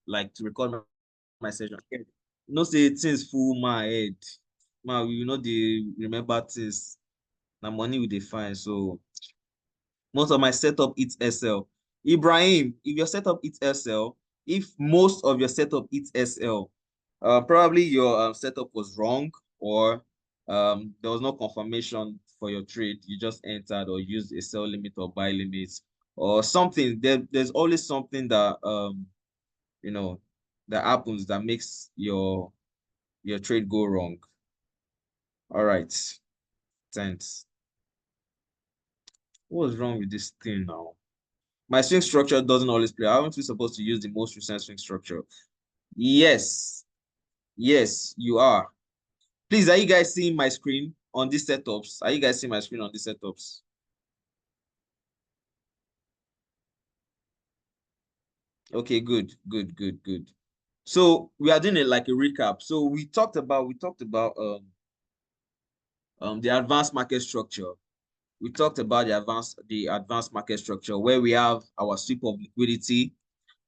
like to record my session. No say things full my head. Man, we know the remember things. Now money we define. So most of my setup eats SL. Ibrahim, if your setup eats SL, if most of your setup eats SL, probably your setup was wrong, or there was no confirmation for your trade. You just entered or used a sell limit or buy limit or something. There's always something that you know that happens that makes your trade go wrong. All right, thanks. What's wrong with this thing now? My swing structure doesn't always play. Aren't we supposed to use the most recent swing structure? Yes. Yes, you are. Please, are you guys seeing my screen on these setups? Are you guys seeing my screen on these setups? Okay, good, good, good, good. So we are doing it like a recap. So we talked about the advanced market structure. We talked about the advanced market structure where we have our sweep of liquidity.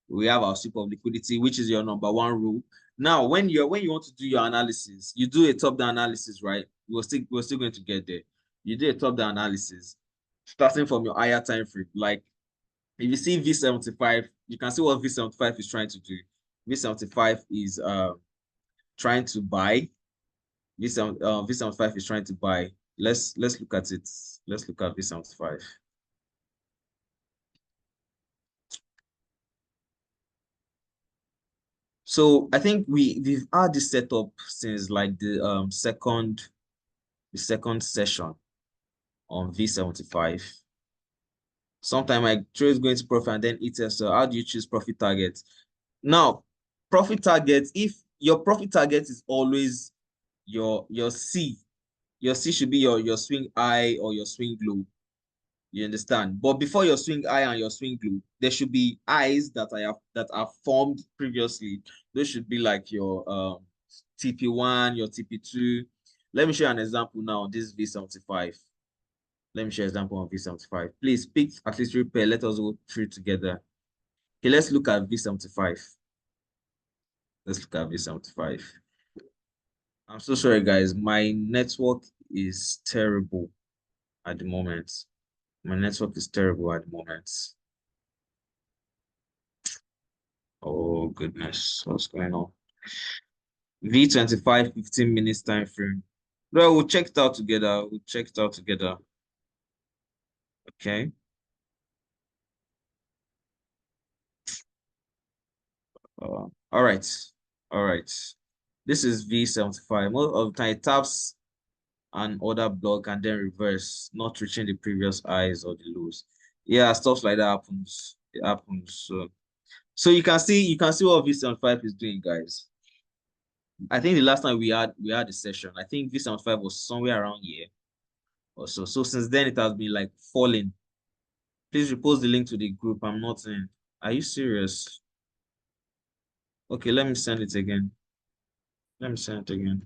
We have our sweep of liquidity, which is your number one rule. Now, when you want to do your analysis, you do a top-down analysis, right? We're still going to get there. You do a top-down analysis, starting from your higher time frame. Like if you see V75, you can see what V75 is trying to do. V75 is trying to buy. V75 is trying to buy. Let's look at it. Let's look at V75. So I think we've had this setup since like the second session on V75. Sometime my trade is going to profit and then ETL. So how do you choose profit target? Now, profit target, if your profit target is always your C, your C should be your swing high or your swing low. You understand? But before your swing high and your swing low, there should be highs that are formed previously. Those should be like your TP1, your TP2. Let me show you an example now. This V75. Let me show you an example on V75. Please pick at least 3 pair. Let us go through together. Okay, let's look at V75. Let's look at V75. I'm so sorry, guys. My network is terrible at the moment. My network is terrible at the moment. Oh, goodness. What's going on? V25, 15 minutes time frame. Well, we'll check it out together. We'll check it out together. Okay. All right. All right. This is V75. Most of the time it taps an order block and then reverse, not reaching the previous highs or the lows. Yeah, stuff like that happens. It happens. So you can see what V75 is doing, guys. I think the last time we had a session, I think V75 was somewhere around here or so. So since then it has been like falling. Please repost the link to the group. I'm not in. Are you serious? Okay, let me send it again. Let me send it again.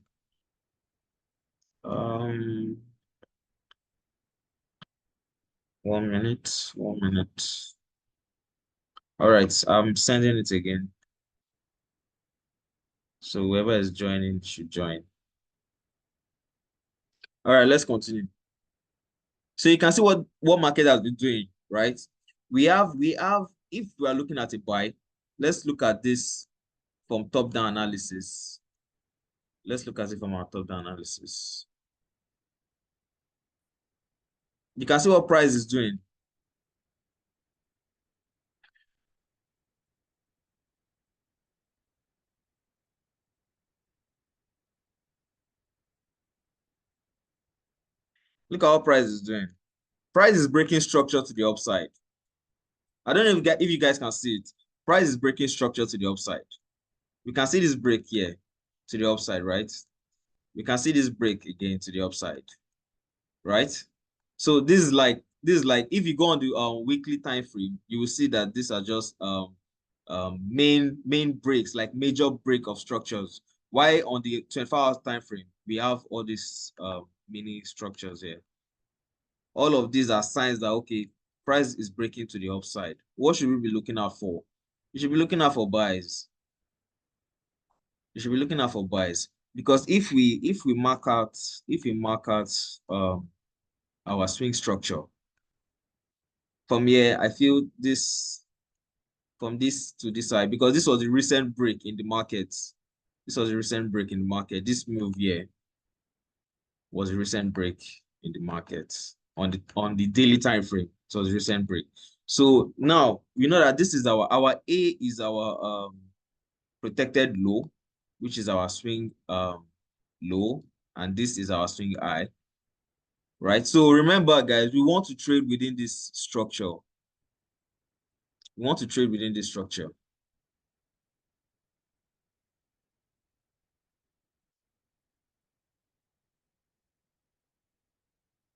Um, 1 minute. 1 minute. All right, I'm sending it again. So whoever is joining should join. All right, let's continue. So you can see what market has been doing, right? We have if we are looking at a buy, let's look at this from top-down analysis. Let's look at it from our top-down analysis. You can see what price is doing. Look at what price is doing. Price is breaking structure to the upside. I don't know if you guys can see it. Price is breaking structure to the upside. We can see this break here to the upside, right? We can see this break again to the upside, right? So this is like if you go on the weekly time frame, you will see that these are just main breaks, like major break of structures. Why on the 24-hour time frame we have all these mini structures here? All of these are signs that okay, price is breaking to the upside. What should we be looking out for? You should be looking out for buys. You should be looking out for buys because if we mark out our swing structure from here, I feel this from this to this side because this was a recent break in the market. This was a recent break in the market. This move here was a recent break in the market on the daily time frame. So it was a recent break. So now we know that this is our A is our protected low, which is our swing low, and this is our swing high, right? So remember, guys, we want to trade within this structure. We want to trade within this structure.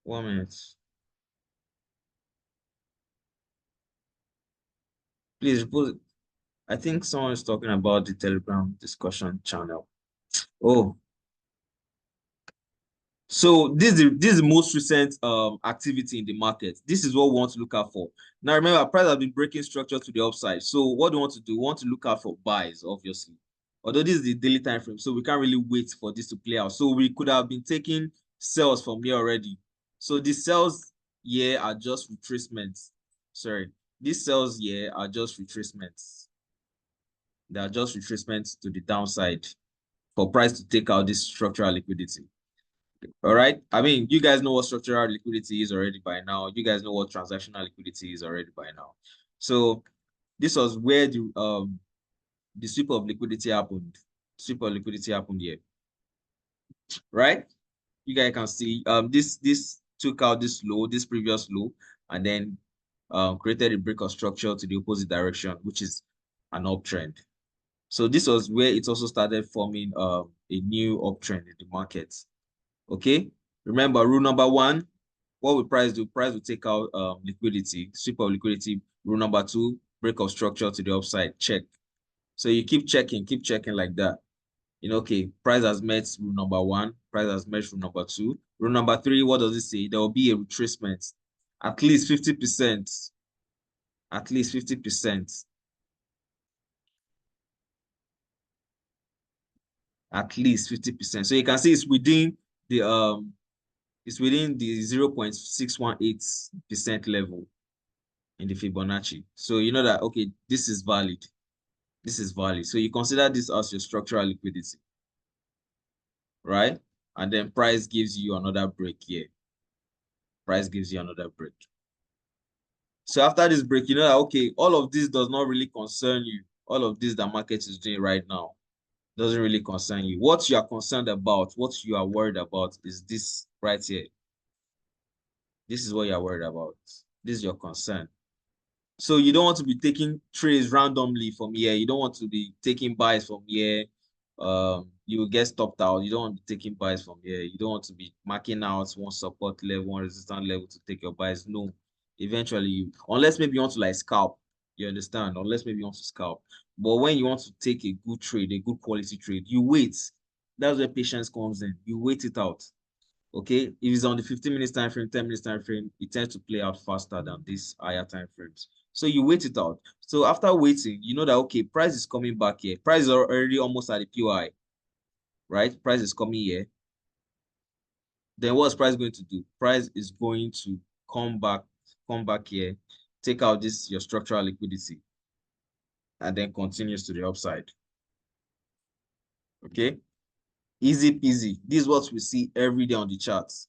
One minute. Please, I think someone is talking about the Telegram discussion channel. Oh, so this is the most recent activity in the market. This is what we want to look out for. Now remember, price has been breaking structure to the upside. So what do we want to do? We want to look out for buys, obviously. Although this is the daily time frame, so we can't really wait for this to play out. So we could have been taking sells from here already. So the sells here are just retracements. Sorry, these sells here are just retracements. They are just retracements to the downside for price to take out this structural liquidity. All right. I mean, you guys know what structural liquidity is already by now. You guys know what transactional liquidity is already by now. So this was where the sweep of liquidity happened. Sweep of liquidity happened here, right? You guys can see this took out this low, this previous low, and then created a break of structure to the opposite direction, which is an uptrend. So this was where it also started forming a new uptrend in the market. Okay, remember rule number one, what will price do? Price will take out liquidity, sweep of liquidity. Rule number two, break of structure to the upside, check. So you keep checking like that. You know, okay, price has met rule number one, price has met rule number two. Rule number three, what does it say? There will be a retracement, at least 50%, at least 50%, at least 50%. So you can see it's within the 0.618% level in the Fibonacci. So you know that, okay, this is valid. This is valid. So you consider this as your structural liquidity, right? And then price gives you another break here. Price gives you another break. So after this break, you know that, okay, all of this does not really concern you. All of this that market is doing right now doesn't really concern you. What you are concerned about, what you are worried about is this right here. This is what you are worried about. This is your concern. So you don't want to be taking trades randomly from here. You don't want to be taking buys from here. You will get stopped out. You don't want to be taking buys from here. You don't want to be marking out one support level, one resistance level to take your buys. No, eventually, unless maybe you want to like scalp. You understand? Unless maybe you want to scalp. But when you want to take a good trade, a good quality trade, you wait. That's where patience comes in. You wait it out. Okay, if it's on the 15 minutes time frame, 10 minutes time frame, it tends to play out faster than these higher time frames. So you wait it out. So after waiting, you know that, okay, price is coming back here. Price is already almost at the POI, right? Price is coming here. Then what's price going to do? Price is going to come back here, take out this your structural liquidity, and then continues to the upside. Okay, easy peasy. This is what we see every day on the charts.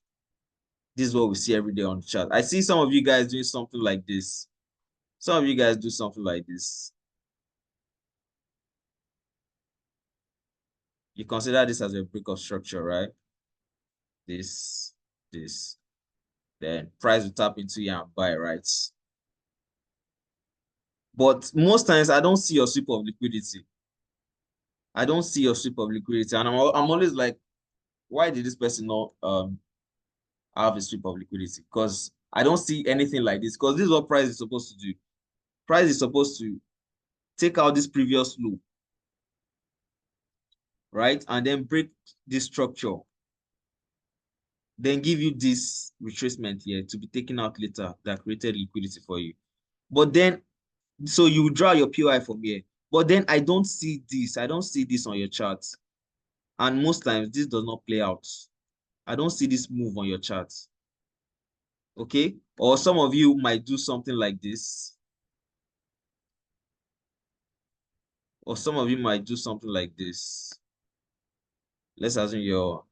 This is what we see every day on the chart. I see some of you guys doing something like this. Some of you guys do something like this. You consider this as a break of structure, right? This. Then price will tap into you and buy, right? But most times I don't see your sweep of liquidity. I don't see your sweep of liquidity. And I'm always like, why did this person not have a sweep of liquidity? Because I don't see anything like this. Because this is what price is supposed to do. Price is supposed to take out this previous low, right? And then break this structure. Then give you this retracement here to be taken out later that created liquidity for you. But then So you draw your POI from here. But then I don't see this. I don't see this on your chart. And most times this does not play out. I don't see this move on your chart. Okay? Or some of you might do something like this. Or some of you might do something like this. Let's assume your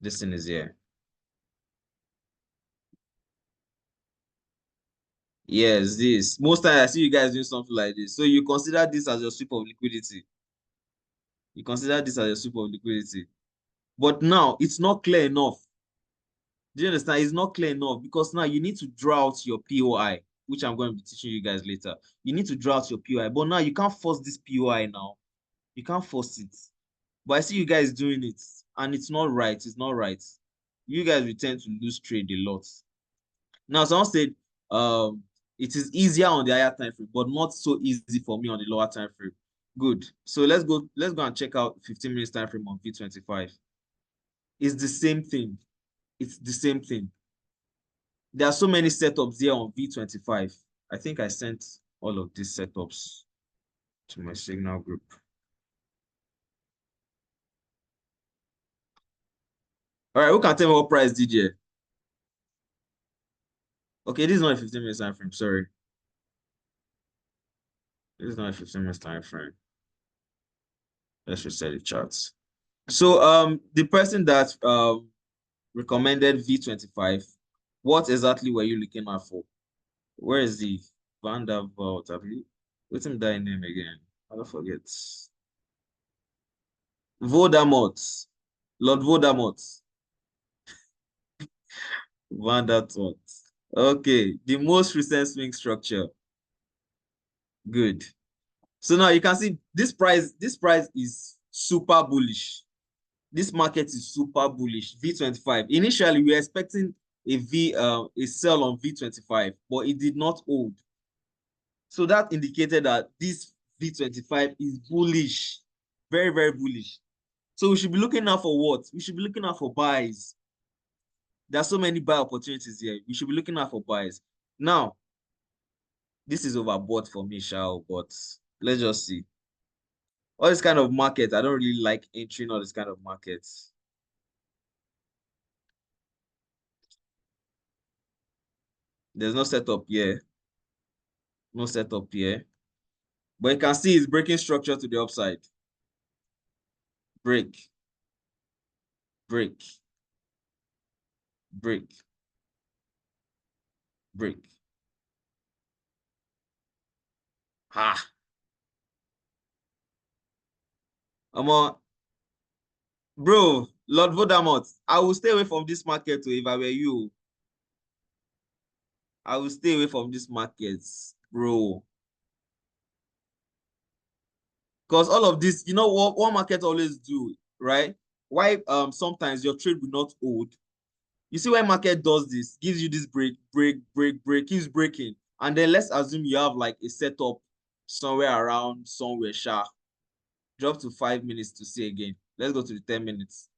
this thing is here. Yes, this. Most times I see you guys doing something like this. So you consider this as your sweep of liquidity. You consider this as your sweep of liquidity. But now it's not clear enough. Do you understand? It's not clear enough because now you need to draw out your POI, which I'm going to be teaching you guys later. You need to draw out your POI, but now you can't force this POI now. You can't force it. But I see you guys doing it, and it's not right. It's not right. You guys will tend to lose trade a lot. Now, someone said it is easier on the higher time frame, but not so easy for me on the lower time frame. Good. So let's go and check out 15 minutes time frame on V25. It's the same thing. It's the same thing. There are so many setups here on V25. I think I sent all of these setups to my Signal group. All right, who can tell me what price did here? Okay, this is not a 15 minutes time frame. Sorry. This is not a 15 minutes time frame. Let's reset the charts. So the person that recommended V25, what exactly were you looking at for? Where is the Vanderbilt? What's him that name again? I don't forget. Voldemort. Lord Voldemort. Vanderbilt. Okay, the most recent swing structure. Good. So now you can see this price is super bullish. This market is super bullish. V25. Initially, we were expecting a sell on V25, but it did not hold. So that indicated that this V25 is bullish, very, very bullish. So we should be looking out for what? We should be looking out for buys. There are so many buy opportunities here. We should be looking out for buys. Now, this is overbought for me, Shao, but let's just see. All this kind of market, I don't really like entering all this kind of markets. There's no setup here. No setup here. But you can see it's breaking structure to the upside. Break, break, break, break. Ha! Bro, Lord Voldemort, I will stay away from this market too if I were you. I will stay away from this market, bro. Because all of this, you know what one market always do, right? Why sometimes your trade will not hold. You see when market does this, gives you this break, break, break, break, keeps breaking. And then let's assume you have like a setup somewhere around somewhere sharp. Drop to 5 minutes to see again. Let's go to the 10 minutes.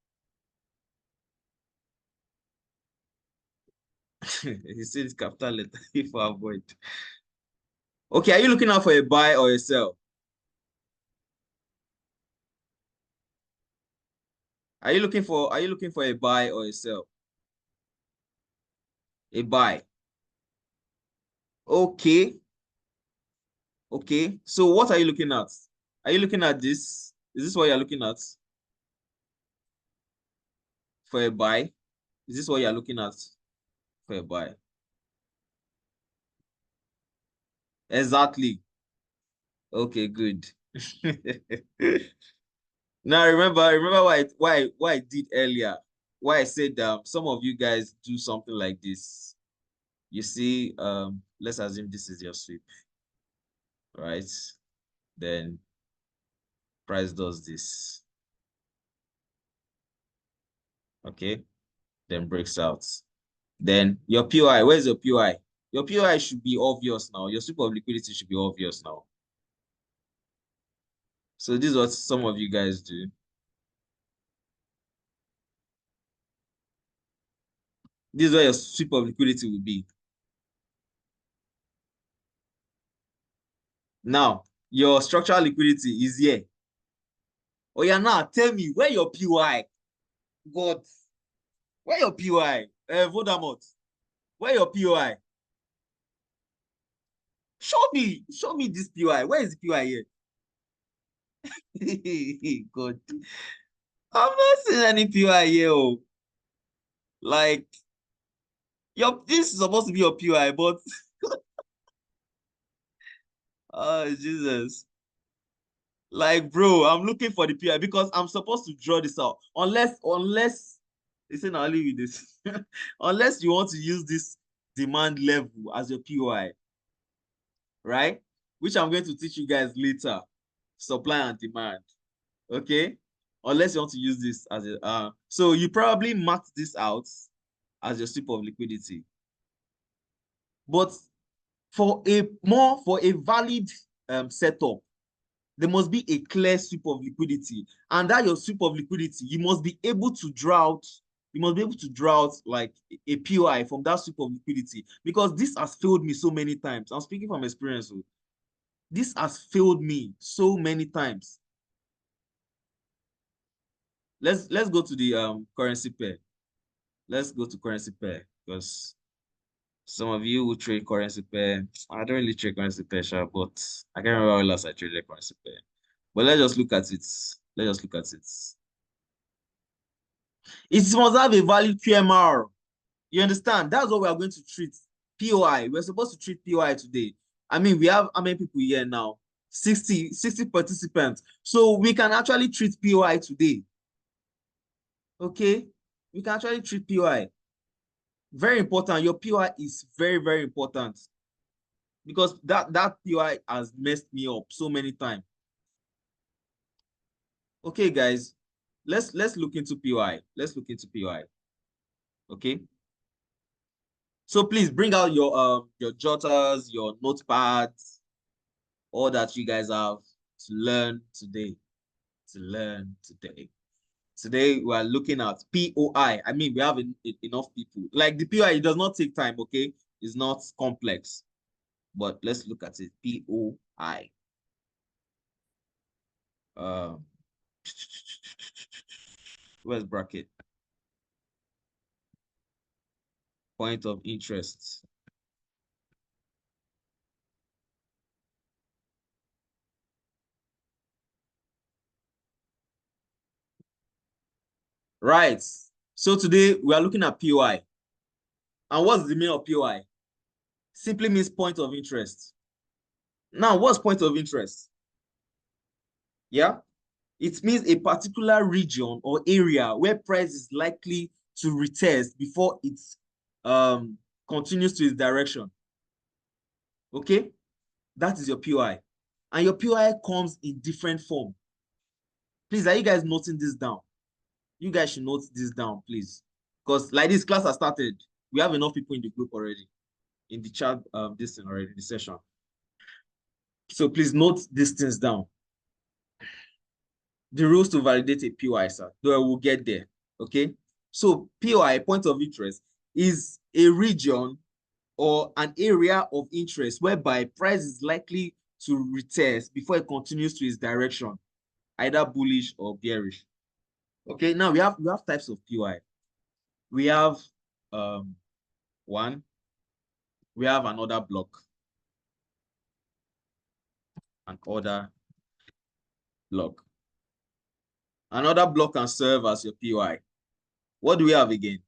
He says capital letter if I avoid. Okay, are you looking out for a buy or a sell? Are you looking for a buy or a sell? A buy. Okay. Okay. So what are you looking at? Are you looking at this? Is this what you're looking at for a buy? Is this what you're looking at for a buy? Exactly. Okay, good. Now remember why I did earlier. Why I said some of you guys do something like this. You see, let's assume this is your sweep, right? Then price does this. Okay, then breaks out. Then your POI, where's your POI? Your POI should be obvious now. Your sweep of liquidity should be obvious now. So this is what some of you guys do. This is where your sweep of liquidity will be. Now, your structural liquidity is here. Oh yeah, now tell me where your PY? God, where your PY? Voldemort, where your PY? Show me this PY. Where is the PY here? God, I'm not seeing any PY here. Oh. Like, this is supposed to be your PY, but oh Jesus. Like, bro, I'm looking for the PI because I'm supposed to draw this out. Unless listen, I'll leave you this. Unless you want to use this demand level as your POI, right? Which I'm going to teach you guys later. Supply and demand. Okay. Unless you want to use this as a so you probably marked this out as your sweep of liquidity. But for a valid setup, there must be a clear sweep of liquidity. And that your sweep of liquidity, you must be able to draw out like a POI from that sweep of liquidity, because this has failed me so many times. I'm speaking from experience. This has failed me so many times. Let's go to the currency pair. Let's go to currency pair because some of you will trade currency pair. I don't really trade currency pair, sure, but I can't remember when last I traded currency pair. But let's just look at it. Let's just look at it. It must have a valid QMR. You understand? That's what we are going to treat. POI. We're supposed to treat POI today. I mean, we have how many people here now? 60 participants. So we can actually treat POI today. Okay? We can actually treat POI. Very important. Your POI is very, very important. Because that POI has messed me up so many times. Okay, guys. Let's look into POI. Let's look into POI. Okay. So please bring out your jotters, your notepads, all that you guys have to learn today. To learn today. Today we are looking at POI. I mean, we have enough people. Like the POI, it does not take time, okay? It's not complex. But let's look at it. POI. Where's bracket? Point of interest. Right. So today we are looking at POI. And what's the meaning of POI? Simply means point of interest. Now, what's point of interest? Yeah, it means a particular region or area where price is likely to retest before it continues to its direction. Okay, that is your POI. And your POI comes in different form. Please, are you guys noting this down? You guys should note this down, please. Because like this class has started, we have enough people in the group already, in the chat, this thing already, the session. So please note these things down. The rules to validate a POI, sir. Though we'll get there. Okay. So POI, point of interest, is a region or an area of interest whereby price is likely to retest before it continues to its direction, either bullish or bearish. Okay. Now we have types of POI. We have one. We have an order block. An order block. Another block can serve as your POI. What do we have again?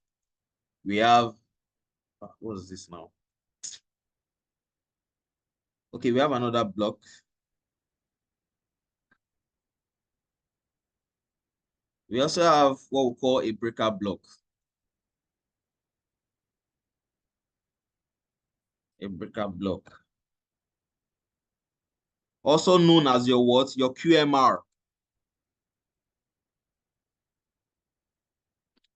We have, what is this now? Okay, we have another block. We also have what we call a breaker block. A breaker block. Also known as your what? Your QMR.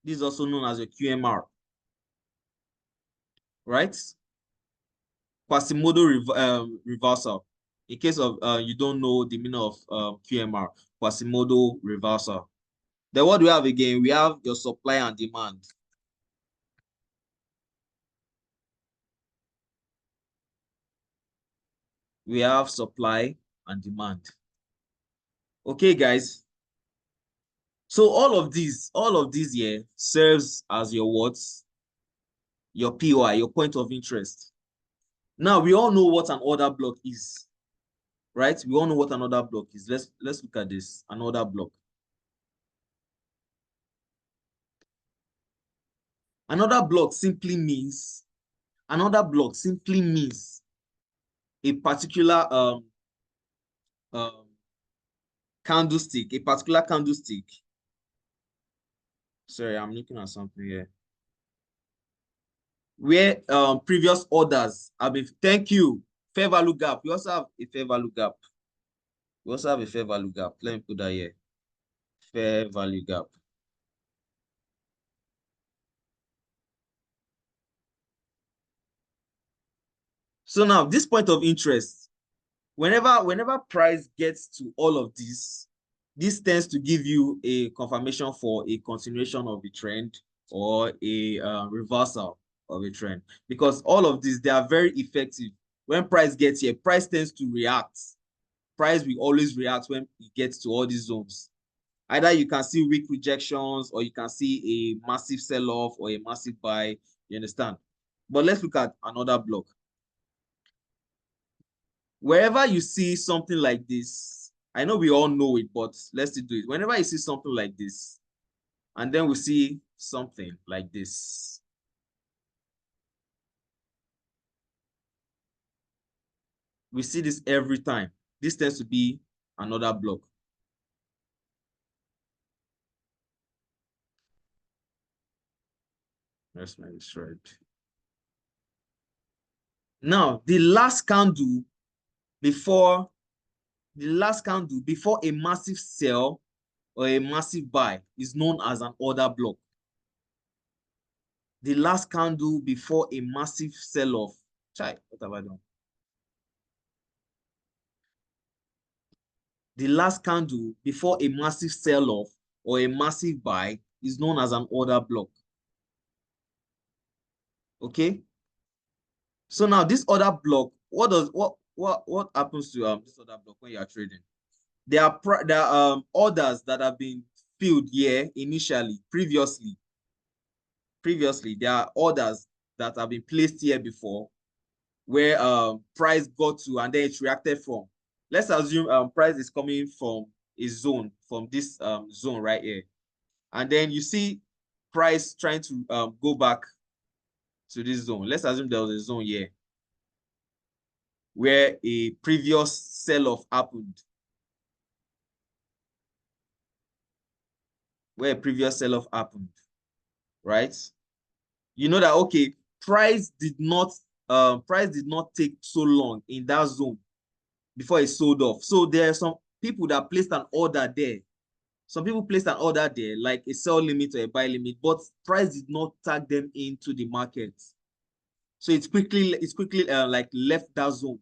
This is also known as your QMR. Right? Quasimodo reversal. In case of you don't know the meaning of QMR, Quasimodo reversal. Then what do we have again? We have your supply and demand. We have supply and demand. Okay, guys. So all of these here serves as your what? Your POI, your point of interest. Now we all know what an order block is, right? We all know what an order block is. Let's look at this. An order block. Another block simply means a particular um, candlestick, a particular candlestick. Sorry, I'm looking at something here. Where previous orders have been. Thank you. Fair value gap. We also have a fair value gap. Let me put that here. Fair value gap. So now this point of interest, whenever price gets to all of this tends to give you a confirmation for a continuation of the trend or a reversal of a trend, because all of these, they are very effective. When price gets here, price tends to react. Price will always react when it gets to all these zones. Either you can see weak rejections, or you can see a massive sell-off or a massive buy. You understand? But let's look at another block. Wherever you see something like this, I know we all know it, but let's still do it. Whenever you see something like this, and then we see something like this, we see this every time. This tends to be another block. Let's make this red. Now, the last candle before a massive sell or a massive buy is known as an order block. The last candle before a massive sell-off. Chai, what have I done? The last candle before a massive sell-off or a massive buy is known as an order block. Okay? So now this order block, what happens to this order block when you are trading? There are orders that have been filled here initially, previously. There are orders that have been placed here before, where price got to and then it reacted from. Let's assume price is coming from a zone, from this zone right here, and then you see price trying to go back to this zone. Let's assume there was a zone here where a previous sell-off happened, right? You know that, okay, price did not take so long in that zone before it sold off. So there are some people that placed an order there. Some people placed an order there, like a sell limit or a buy limit, but price did not tag them into the market. So it's quickly like left that zone.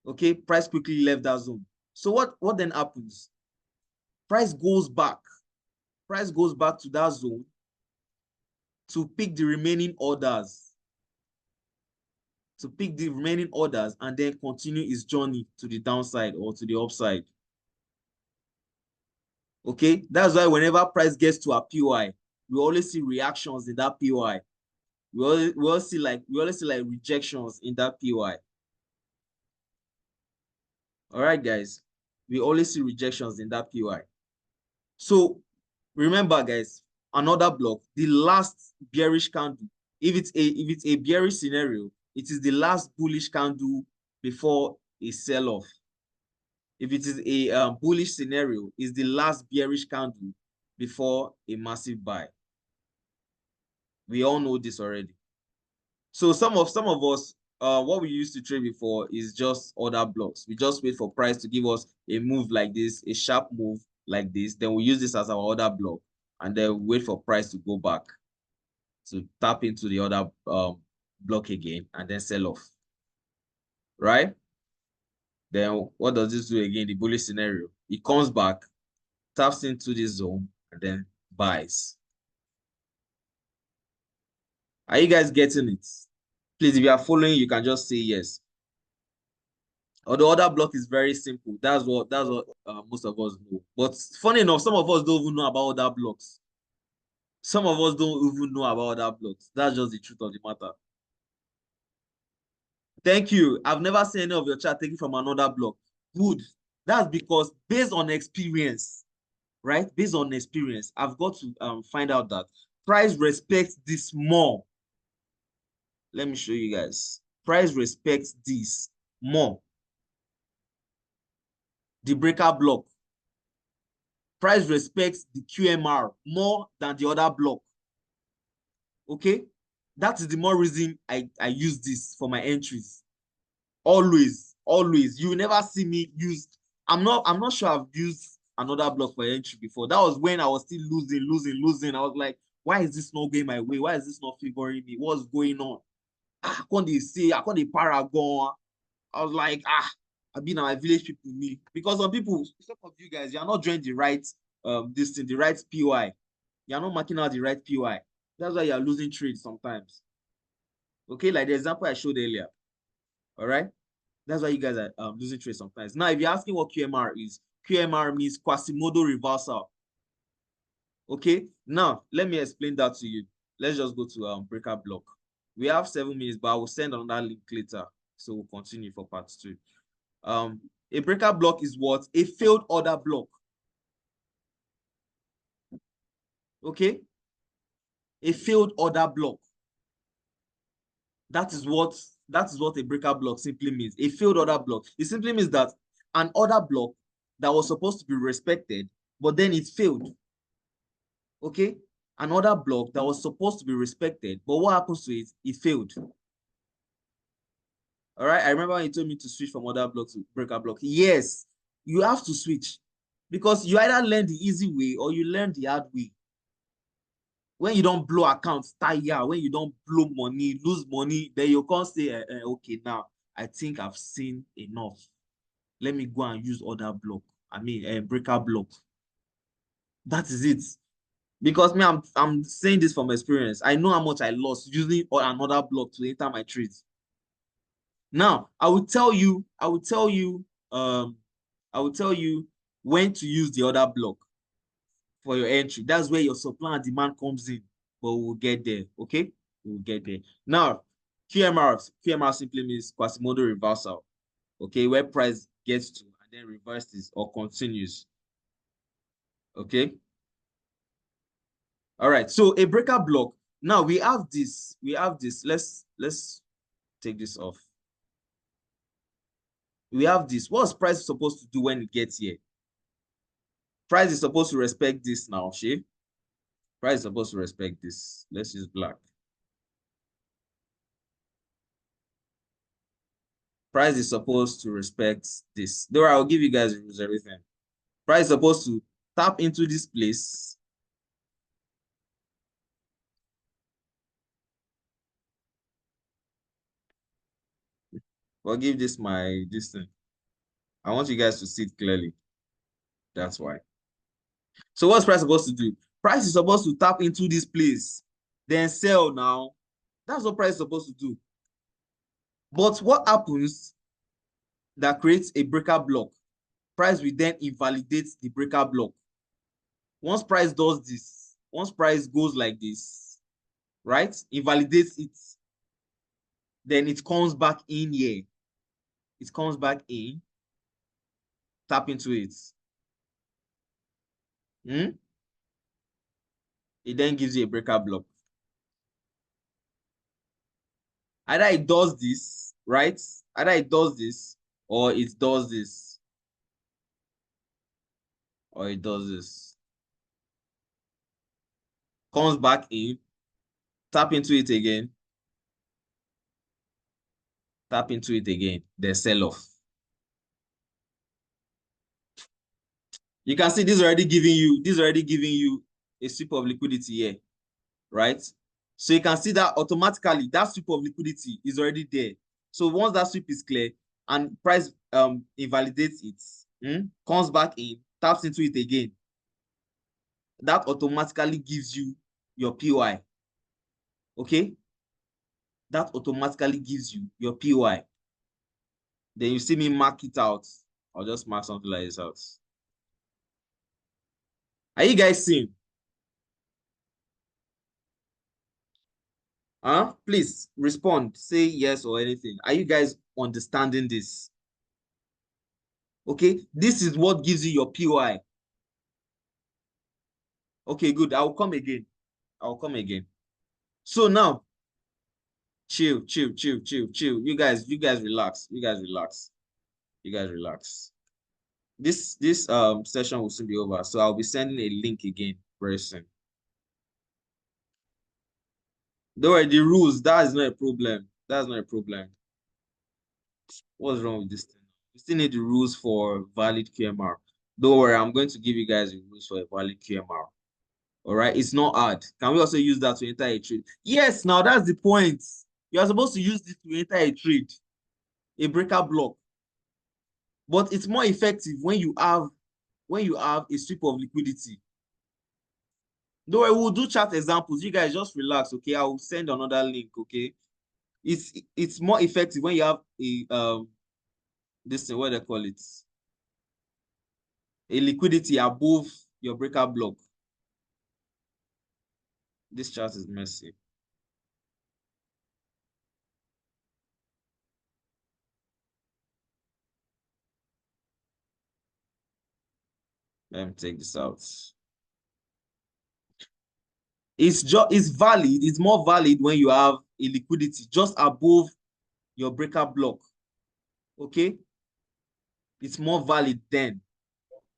Okay, price quickly left that zone. So what then happens? Price goes back to that zone to pick the remaining orders. And then continue its journey to the downside or to the upside. Okay, that's why whenever price gets to a POI, we always see reactions in that POI. We always see like rejections in that POI. All right, guys, we always see rejections in that POI. So remember, guys, another block, the last bearish candle. If it's a bearish scenario, it is the last bullish candle before a sell-off. If it is a bullish scenario, it's the last bearish candle before a massive buy. We all know this already. So some of us, what we used to trade before is just order blocks. We just wait for price to give us a move like this, a sharp move like this. Then we use this as our order block, and then we wait for price to go back to tap into the other block again and then sell off. Right? Then what does this do again? The bullish scenario. It comes back, taps into this zone, and then buys. Are you guys getting it? Please, if you are following, you can just say yes. Or the other block is very simple. That's what most of us know. But funny enough, some of us don't even know about other blocks. Some of us don't even know about other blocks. That's just the truth of the matter. Thank you. I've never seen any of your chat taken from another block. Good. That's because based on experience, right? Based on experience, I've got to find out that price respects this more. Let me show you guys. Price respects this more. The breaker block. Price respects the QMR more than the other block. Okay? That is the more reason I use this for my entries. Always. You will never see me use. I'm not sure I've used another block for entry before. That was when I was still losing. I was like, why is this not going my way? Why is this not favoring me? What's going on? I can't paragon. I was like, I've been my village people me. Because some people, some of you guys, you're not doing the right the right POI. You're not marking out the right POI. That's why you're losing trades sometimes. Okay, like the example I showed earlier. All right. That's why you guys are losing trades sometimes. Now, if you're asking what QMR is, QMR means Quasimodo reversal. Okay. Now, let me explain that to you. Let's just go to breaker block. We have 7 minutes, but I will send another link later. So we'll continue for part 2. A breaker block is what? A failed order block. Okay? A failed order block. That is what a breaker block simply means. A failed order block. It simply means that an order block that was supposed to be respected, but then it failed. Okay? An order block that was supposed to be respected, but what happens to it? It failed. All right. I remember when you told me to switch from order block to breaker block. Yes, you have to switch because you either learn the easy way or you learn the hard way. When you don't blow accounts, tire, when you don't blow money, lose money, then you can't say, okay, now I think I've seen enough. Let me go and use order block. Breaker block. That is it. Because me, I'm saying this from experience. I know how much I lost using another block to enter my trades. Now, I will tell you when to use the other block for your entry. That's where your supply and demand comes in. But we'll get there, okay? We'll get there. Now, QMR simply means Quasimodo reversal, okay? Where price gets to and then reverses or continues, okay? All right, so a breaker block. Now we have this. Let's take this off. We have this. What's price supposed to do when it gets here? Price is supposed to respect this now, she. Price is supposed to respect this. Let's use black. Price is supposed to respect this. Though I'll give you guys rules, everything. Price is supposed to tap into this place. Forgive this thing. I want you guys to see it clearly. That's why. So what's price supposed to do? Price is supposed to tap into this place, then sell now. That's what price is supposed to do. But what happens that creates a breaker block? Price will then invalidate the breaker block. Once price does this, once price goes like this, right? Invalidates it, then it comes back in here. It comes back in, tap into it. It then gives you a breaker block. Either it does this, right? Either it does this, or it does this. Or it does this. Comes back in, tap into it again. Tap into it again, then sell off. You can see this is already giving you a sweep of liquidity here, right? So you can see that automatically that sweep of liquidity is already there. So once that sweep is clear and price invalidates it, comes back in, taps into it again, that automatically gives you your POI. Okay? That automatically gives you your POI. then you see me mark it out. I'll just mark something like this out. Are you guys seeing? Please respond, say yes or anything. Are you guys understanding this? Okay, this is what gives you your POI. Okay, good. I'll come again. I'll come again. So now, chill, chill, chill, chill, chill. You guys relax. You guys relax. You guys relax. This session will soon be over, so I'll be sending a link again very soon. Don't worry, the rules, that is not a problem. That's not a problem. What's wrong with this thing? We still need the rules for valid QMR. Don't worry, I'm going to give you guys the rules for a valid QMR. All right, it's not hard. Can we also use that to enter a trade? Yes, now that's the point. You are supposed to use this to enter a trade, a breaker block. But it's more effective when you have a sweep of liquidity. Don't worry, we'll do chart examples. You guys just relax, okay? I will send another link, okay? It's more effective when you have a this thing, what do they call it? A liquidity above your breaker block. This chart is messy. Let me take this out. It's valid. It's more valid when you have a liquidity just above your breaker block. Okay, it's more valid then.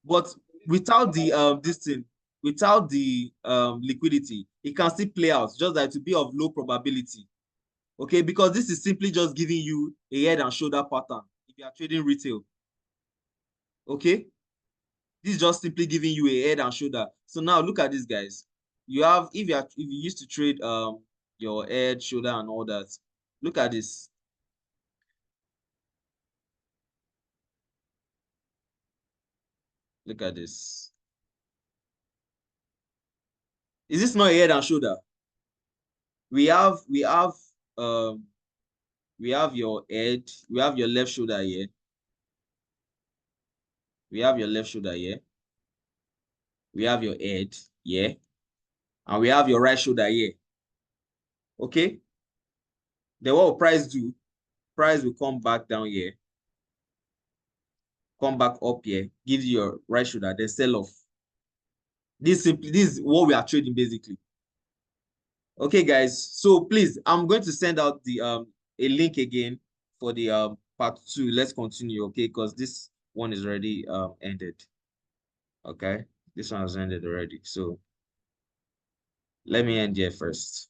But without the this thing, without the liquidity, it can still play out, just that to be of low probability. Okay, because this is simply just giving you a head and shoulder pattern if you are trading retail. Okay, this is just simply giving you a head and shoulder. So now look at this, guys. You have, if you used to trade your head, shoulder, and all that, look at this. Look at this. Is this not a head and shoulder? We have um we have your head, we have your left shoulder here. We have your left shoulder here. We have your head here. And we have your right shoulder here. Okay? Then what will price do? Price will come back down here, come back up here, give you your right shoulder, then sell off. This is what we are trading basically. Okay, guys. So please, I'm going to send out the a link again for the part 2. Let's continue, okay? Because this one is already ended. Okay, this one has ended already. So let me end here first.